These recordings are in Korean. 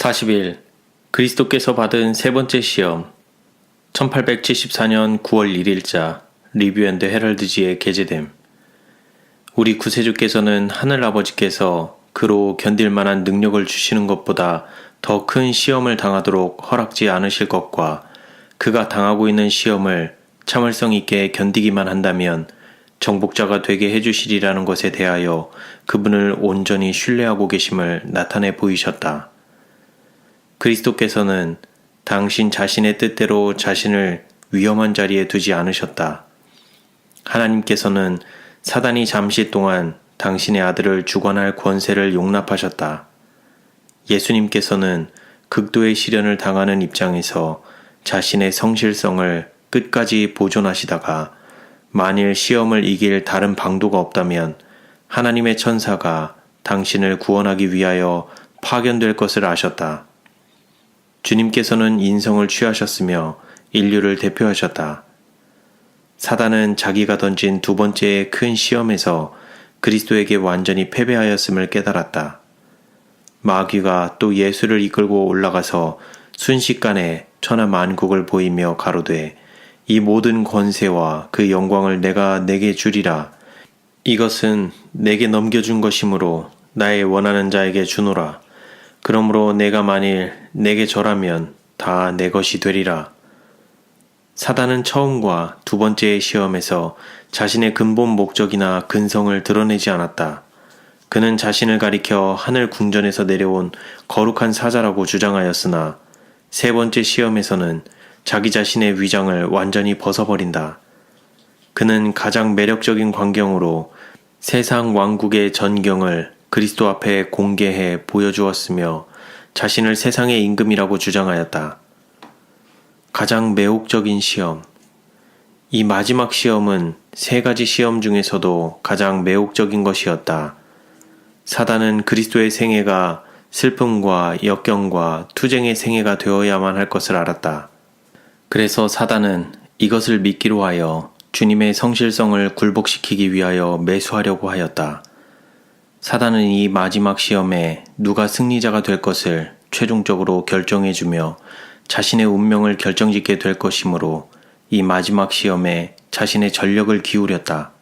40일 그리스도께서 받은 세 번째 시험 1874년 9월 1일자 리뷰&드 헤럴드지에 게재됨. 우리 구세주께서는 하늘아버지께서 그로 견딜 만한 능력을 주시는 것보다 더 큰 시험을 당하도록 허락지 않으실 것과 그가 당하고 있는 시험을 참을성 있게 견디기만 한다면 정복자가 되게 해주시리라는 것에 대하여 그분을 온전히 신뢰하고 계심을 나타내 보이셨다. 그리스도께서는 당신 자신의 뜻대로 자신을 위험한 자리에 두지 않으셨다. 하나님께서는 사단이 잠시 동안 당신의 아들을 주관할 권세를 용납하셨다. 예수님께서는 극도의 시련을 당하는 입장에서 자신의 성실성을 끝까지 보존하시다가 만일 시험을 이길 다른 방도가 없다면 하나님의 천사가 당신을 구원하기 위하여 파견될 것을 아셨다. 주님께서는 인성을 취하셨으며 인류를 대표하셨다. 사단은 자기가 던진 두 번째의 큰 시험에서 그리스도에게 완전히 패배하였음을 깨달았다. 마귀가 또 예수를 이끌고 올라가서 순식간에 천하 만국을 보이며 가로되 이 모든 권세와 그 영광을 내가 내게 주리라. 이것은 내게 넘겨준 것이므로 나의 원하는 자에게 주노라. 그러므로 내가 만일 내게 절하면 다 내 것이 되리라. 사단은 처음과 두 번째의 시험에서 자신의 근본 목적이나 근성을 드러내지 않았다. 그는 자신을 가리켜 하늘 궁전에서 내려온 거룩한 사자라고 주장하였으나 세 번째 시험에서는 자기 자신의 위장을 완전히 벗어버린다. 그는 가장 매력적인 광경으로 세상 왕국의 전경을 그리스도 앞에 공개해 보여주었으며 자신을 세상의 임금이라고 주장하였다. 가장 매혹적인 시험. 이 마지막 시험은 세 가지 시험 중에서도 가장 매혹적인 것이었다. 사단은 그리스도의 생애가 슬픔과 역경과 투쟁의 생애가 되어야만 할 것을 알았다. 그래서 사단은 이것을 믿기로 하여 주님의 성실성을 굴복시키기 위하여 매수하려고 하였다. 사단은 이 마지막 시험에 누가 승리자가 될 것을 최종적으로 결정해주며 자신의 운명을 결정짓게 될 것이므로 이 마지막 시험에 자신의 전력을 기울였다.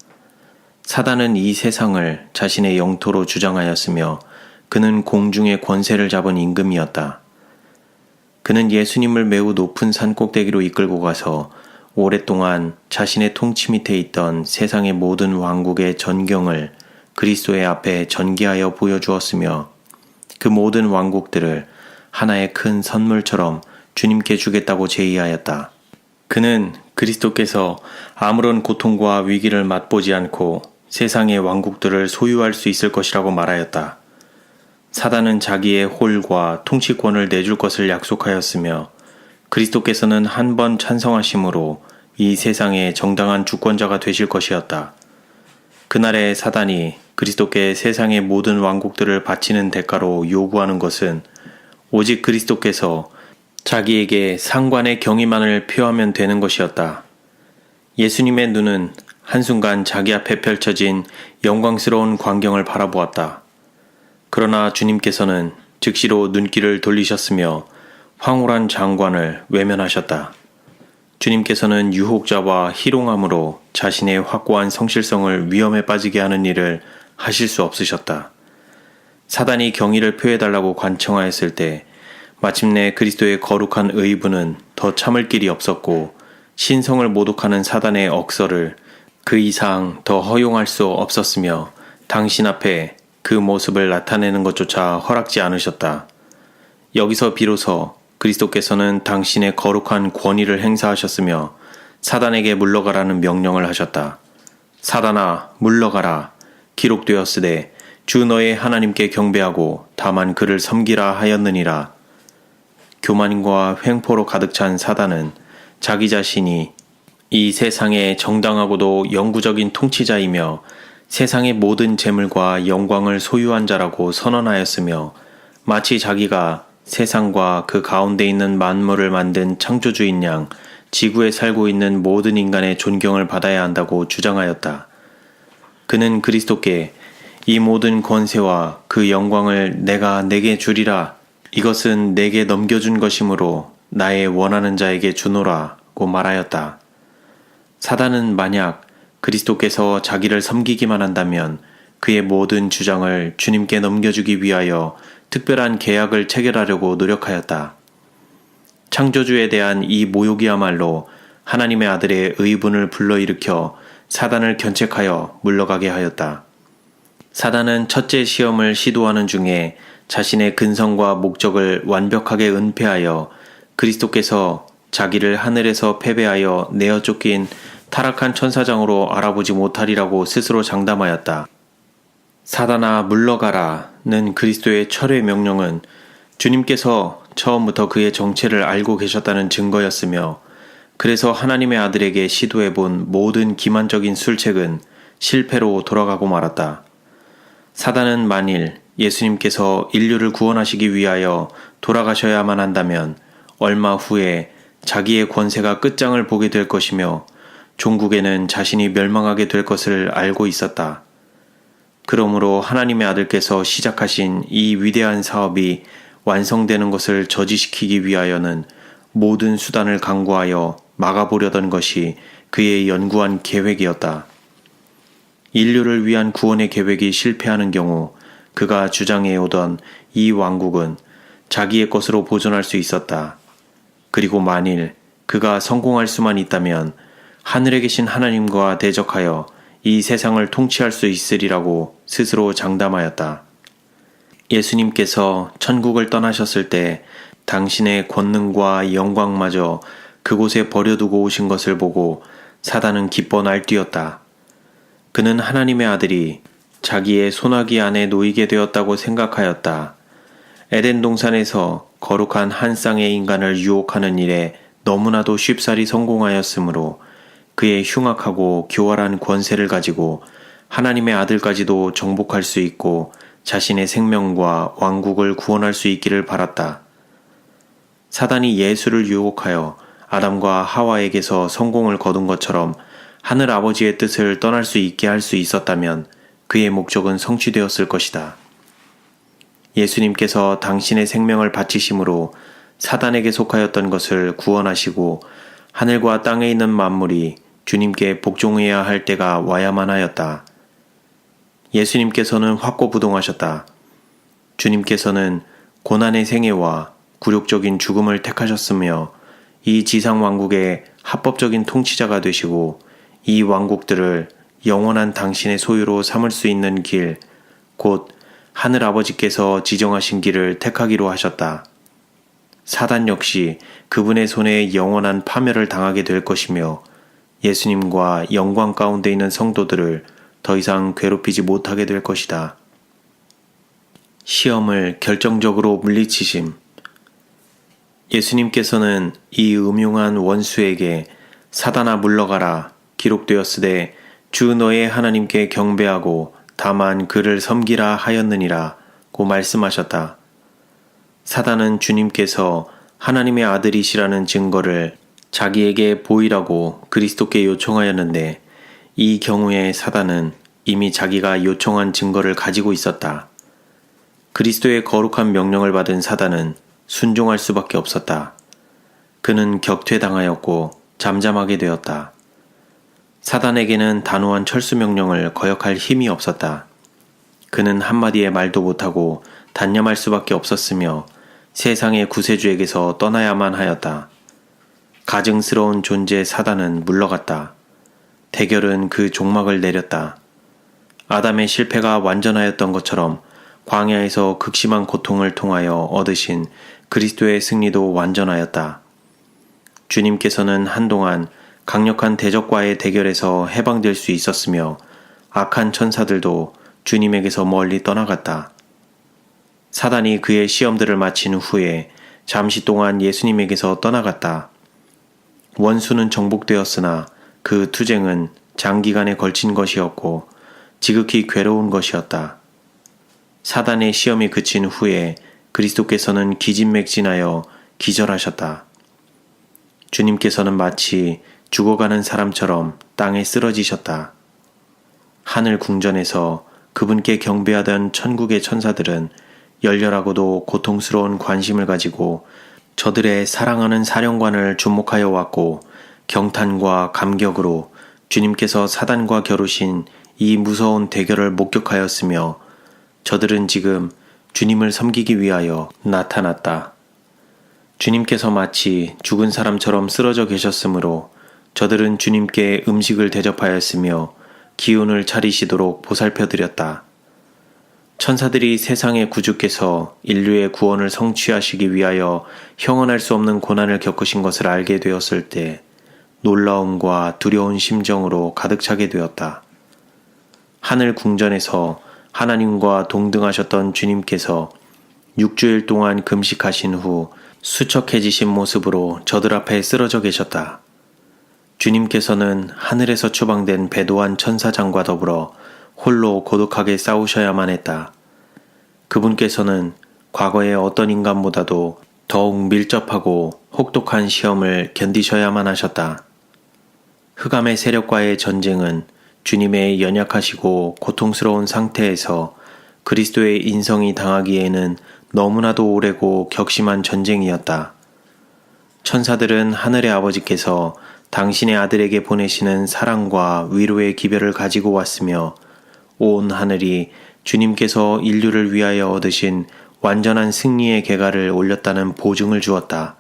사단은 이 세상을 자신의 영토로 주장하였으며 그는 공중의 권세를 잡은 임금이었다. 그는 예수님을 매우 높은 산 꼭대기로 이끌고 가서 오랫동안 자신의 통치 밑에 있던 세상의 모든 왕국의 전경을 그리스도의 앞에 전개하여 보여주었으며 그 모든 왕국들을 하나의 큰 선물처럼 주님께 주겠다고 제의하였다. 그는 그리스도께서 아무런 고통과 위기를 맛보지 않고 세상의 왕국들을 소유할 수 있을 것이라고 말하였다. 사단은 자기의 홀과 통치권을 내줄 것을 약속하였으며 그리스도께서는 한 번 찬성하심으로 이 세상의 정당한 주권자가 되실 것이었다. 그날에 사단이 그리스도께 세상의 모든 왕국들을 바치는 대가로 요구하는 것은 오직 그리스도께서 자기에게 상관의 경의만을 표하면 되는 것이었다. 예수님의 눈은 한순간 자기 앞에 펼쳐진 영광스러운 광경을 바라보았다. 그러나 주님께서는 즉시로 눈길을 돌리셨으며 황홀한 장관을 외면하셨다. 주님께서는 유혹자와 희롱함으로 자신의 확고한 성실성을 위험에 빠지게 하는 일을 하실 수 없으셨다. 사단이 경의를 표해달라고 관청하였을 때 마침내 그리스도의 거룩한 의분은 더 참을 길이 없었고 신성을 모독하는 사단의 억서를 그 이상 더 허용할 수 없었으며 당신 앞에 그 모습을 나타내는 것조차 허락지 않으셨다. 여기서 비로소 그리스도께서는 당신의 거룩한 권위를 행사하셨으며 사단에게 물러가라는 명령을 하셨다. 사단아 물러가라. 기록되었으되 주 너의 하나님께 경배하고 다만 그를 섬기라 하였느니라. 교만과 횡포로 가득 찬 사단은 자기 자신이 이 세상의 정당하고도 영구적인 통치자이며 세상의 모든 재물과 영광을 소유한 자라고 선언하였으며 마치 자기가 세상과 그 가운데 있는 만물을 만든 창조주인 양 지구에 살고 있는 모든 인간의 존경을 받아야 한다고 주장하였다. 그는 그리스도께 이 모든 권세와 그 영광을 내가 내게 주리라 이것은 내게 넘겨준 것이므로 나의 원하는 자에게 주노라고 말하였다. 사단은 만약 그리스도께서 자기를 섬기기만 한다면 그의 모든 주장을 주님께 넘겨주기 위하여 특별한 계약을 체결하려고 노력하였다. 창조주에 대한 이 모욕이야말로 하나님의 아들의 의분을 불러일으켜 사단을 견책하여 물러가게 하였다. 사단은 첫째 시험을 시도하는 중에 자신의 근성과 목적을 완벽하게 은폐하여 그리스도께서 자기를 하늘에서 패배하여 내어 쫓긴 타락한 천사장으로 알아보지 못하리라고 스스로 장담하였다. 사단아 물러가라는 그리스도의 철회 명령은 주님께서 처음부터 그의 정체를 알고 계셨다는 증거였으며, 그래서 하나님의 아들에게 시도해본 모든 기만적인 술책은 실패로 돌아가고 말았다. 사단은 만일 예수님께서 인류를 구원하시기 위하여 돌아가셔야만 한다면 얼마 후에 자기의 권세가 끝장을 보게 될 것이며 종국에는 자신이 멸망하게 될 것을 알고 있었다. 그러므로 하나님의 아들께서 시작하신 이 위대한 사업이 완성되는 것을 저지시키기 위하여는 모든 수단을 강구하여 막아보려던 것이 그의 연구한 계획이었다. 인류를 위한 구원의 계획이 실패하는 경우 그가 주장해오던 이 왕국은 자기의 것으로 보존할 수 있었다. 그리고 만일 그가 성공할 수만 있다면 하늘에 계신 하나님과 대적하여 이 세상을 통치할 수 있으리라고 스스로 장담하였다. 예수님께서 천국을 떠나셨을 때 당신의 권능과 영광마저 그곳에 버려두고 오신 것을 보고 사단은 기뻐 날뛰었다. 그는 하나님의 아들이 자기의 소나기 안에 놓이게 되었다고 생각하였다. 에덴 동산에서 거룩한 한 쌍의 인간을 유혹하는 일에 너무나도 쉽사리 성공하였으므로 그의 흉악하고 교활한 권세를 가지고 하나님의 아들까지도 정복할 수 있고 자신의 생명과 왕국을 구원할 수 있기를 바랐다. 사단이 예수를 유혹하여 아담과 하와에게서 성공을 거둔 것처럼 하늘 아버지의 뜻을 떠날 수 있게 할 수 있었다면 그의 목적은 성취되었을 것이다. 예수님께서 당신의 생명을 바치심으로 사단에게 속하였던 것을 구원하시고 하늘과 땅에 있는 만물이 주님께 복종해야 할 때가 와야만 하였다. 예수님께서는 확고부동하셨다. 주님께서는 고난의 생애와 굴욕적인 죽음을 택하셨으며 이 지상 왕국의 합법적인 통치자가 되시고 이 왕국들을 영원한 당신의 소유로 삼을 수 있는 길, 곧 하늘 아버지께서 지정하신 길을 택하기로 하셨다. 사단 역시 그분의 손에 영원한 파멸을 당하게 될 것이며 예수님과 영광 가운데 있는 성도들을 더 이상 괴롭히지 못하게 될 것이다. 시험을 결정적으로 물리치심. 예수님께서는 이 음흉한 원수에게 사단아 물러가라 기록되었으되 주 너의 하나님께 경배하고 다만 그를 섬기라 하였느니라 고 말씀하셨다. 사단은 주님께서 하나님의 아들이시라는 증거를 자기에게 보이라고 그리스도께 요청하였는데 이 경우에 사단은 이미 자기가 요청한 증거를 가지고 있었다. 그리스도의 거룩한 명령을 받은 사단은 순종할 수밖에 없었다. 그는 격퇴당하였고 잠잠하게 되었다. 사단에게는 단호한 철수 명령을 거역할 힘이 없었다. 그는 한마디의 말도 못하고 단념할 수밖에 없었으며 세상의 구세주에게서 떠나야만 하였다. 가증스러운 존재 사단은 물러갔다. 대결은 그 종막을 내렸다. 아담의 실패가 완전하였던 것처럼 광야에서 극심한 고통을 통하여 얻으신 그리스도의 승리도 완전하였다. 주님께서는 한동안 강력한 대적과의 대결에서 해방될 수 있었으며 악한 천사들도 주님에게서 멀리 떠나갔다. 사단이 그의 시험들을 마친 후에 잠시 동안 예수님에게서 떠나갔다. 원수는 정복되었으나 그 투쟁은 장기간에 걸친 것이었고 지극히 괴로운 것이었다. 사단의 시험이 그친 후에 그리스도께서는 기진맥진하여 기절하셨다. 주님께서는 마치 죽어가는 사람처럼 땅에 쓰러지셨다. 하늘 궁전에서 그분께 경배하던 천국의 천사들은 열렬하고도 고통스러운 관심을 가지고 저들의 사랑하는 사령관을 주목하여 왔고 경탄과 감격으로 주님께서 사단과 겨루신 이 무서운 대결을 목격하였으며 저들은 지금 주님을 섬기기 위하여 나타났다. 주님께서 마치 죽은 사람처럼 쓰러져 계셨으므로 저들은 주님께 음식을 대접하였으며 기운을 차리시도록 보살펴드렸다. 천사들이 세상의 구주께서 인류의 구원을 성취하시기 위하여 형언할 수 없는 고난을 겪으신 것을 알게 되었을 때 놀라움과 두려운 심정으로 가득 차게 되었다. 하늘 궁전에서 하나님과 동등하셨던 주님께서 6주일 동안 금식하신 후 수척해지신 모습으로 저들 앞에 쓰러져 계셨다. 주님께서는 하늘에서 추방된 배도한 천사장과 더불어 홀로 고독하게 싸우셔야만 했다. 그분께서는 과거의 어떤 인간보다도 더욱 밀접하고 혹독한 시험을 견디셔야만 하셨다. 흑암의 세력과의 전쟁은 주님의 연약하시고 고통스러운 상태에서 그리스도의 인성이 당하기에는 너무나도 오래고 격심한 전쟁이었다. 천사들은 하늘의 아버지께서 당신의 아들에게 보내시는 사랑과 위로의 기별을 가지고 왔으며 온 하늘이 주님께서 인류를 위하여 얻으신 완전한 승리의 계가를 올렸다는 보증을 주었다.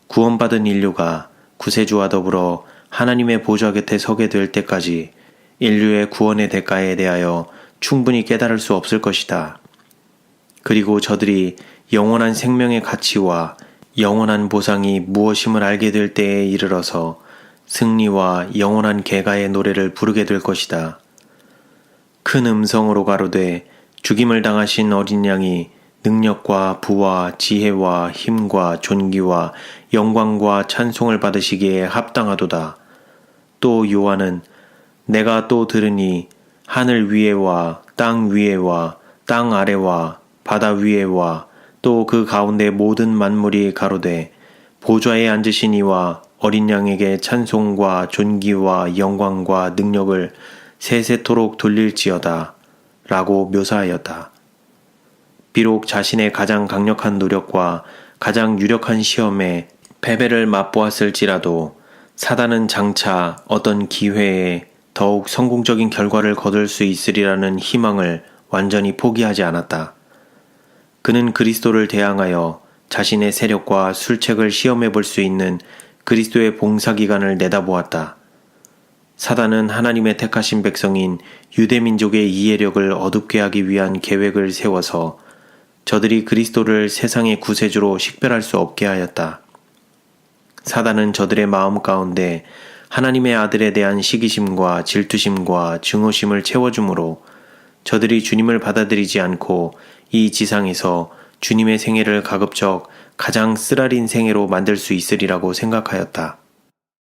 구원받은 인류가 구세주와 더불어 하나님의 보좌 곁에 서게 될 때까지 인류의 구원의 대가에 대하여 충분히 깨달을 수 없을 것이다. 그리고 저들이 영원한 생명의 가치와 영원한 보상이 무엇임을 알게 될 때에 이르러서 승리와 영원한 계가의 노래를 부르게 될 것이다. 큰 음성으로 가로되 죽임을 당하신 어린 양이 능력과 부와 지혜와 힘과 존귀와 영광과 찬송을 받으시기에 합당하도다. 또 요한은 내가 또 들으니 하늘 위에와 땅 위에와 땅 아래와 바다 위에와 또 그 가운데 모든 만물이 가로되 보좌에 앉으신 이와 어린 양에게 찬송과 존귀와 영광과 능력을 세세토록 돌릴지어다 라고 묘사하였다. 비록 자신의 가장 강력한 노력과 가장 유력한 시험에 패배를 맛보았을지라도 사단은 장차 어떤 기회에 더욱 성공적인 결과를 거둘 수 있으리라는 희망을 완전히 포기하지 않았다. 그는 그리스도를 대항하여 자신의 세력과 술책을 시험해 볼 수 있는 그리스도의 봉사기간을 내다보았다. 사단은 하나님의 택하신 백성인 유대민족의 이해력을 어둡게 하기 위한 계획을 세워서 저들이 그리스도를 세상의 구세주로 식별할 수 없게 하였다. 사단은 저들의 마음 가운데 하나님의 아들에 대한 시기심과 질투심과 증오심을 채워주므로 저들이 주님을 받아들이지 않고 이 지상에서 주님의 생애를 가급적 가장 쓰라린 생애로 만들 수 있으리라고 생각하였다.